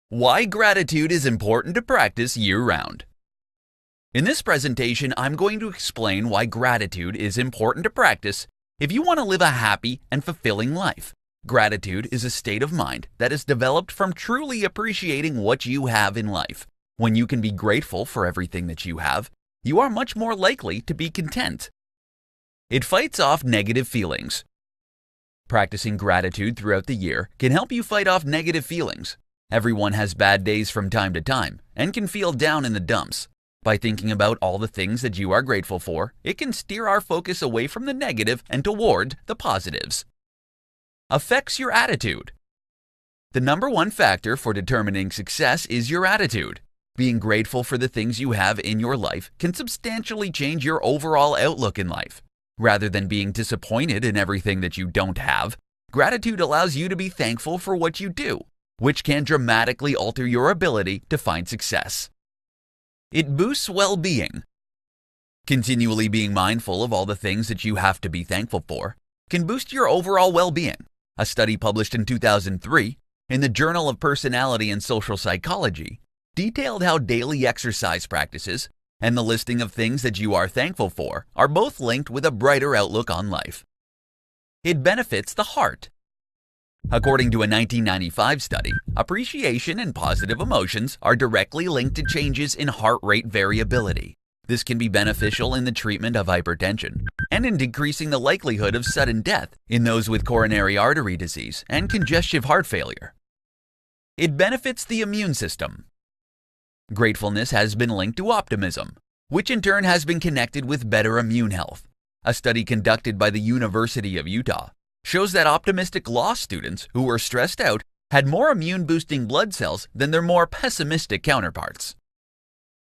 Why gratitude is important to practice year-round. In this presentation, I'm going to explain why gratitude is important to practice if you want to live a happy and fulfilling life. Gratitude is a state of mind that is developed from truly appreciating what you have in life. When you can be grateful for everything that you have, you are much more likely to be content. It fights off negative feelings. Practicing gratitude throughout the year can help you fight off negative feelings. Everyone has bad days from time to time and can feel down in the dumps. By thinking about all the things that you are grateful for, it can steer our focus away from the negative and toward the positives. Affects your attitude. The number one factor for determining success is your attitude. Being grateful for the things you have in your life can substantially change your overall outlook in life. Rather than being disappointed in everything that you don't have, gratitude allows you to be thankful for what you do, which can dramatically alter your ability to find success. It boosts well-being. Continually being mindful of all the things that you have to be thankful for can boost your overall well-being. A study published in 2003 in the Journal of Personality and Social Psychology detailed how daily exercise practices and the listing of things that you are thankful for are both linked with a brighter outlook on life. It benefits the heart. According to a 1995 study, appreciation and positive emotions are directly linked to changes in heart rate variability. This can be beneficial in the treatment of hypertension and in decreasing the likelihood of sudden death in those with coronary artery disease and congestive heart failure. It benefits the immune system. Gratefulness has been linked to optimism, which in turn has been connected with better immune health. A study conducted by the University of Utah shows that optimistic law students who were stressed out had more immune-boosting blood cells than their more pessimistic counterparts.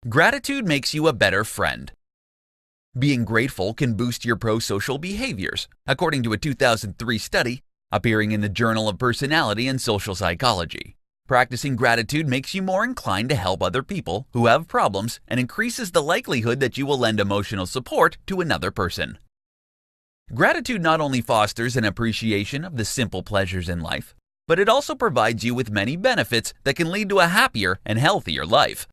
Gratitude makes you a better friend. Being grateful can boost your pro-social behaviors, according to a 2003 study appearing in the Journal of Personality and Social Psychology. Practicing gratitude makes you more inclined to help other people who have problems and increases the likelihood that you will lend emotional support to another person. Gratitude not only fosters an appreciation of the simple pleasures in life, but it also provides you with many benefits that can lead to a happier and healthier life.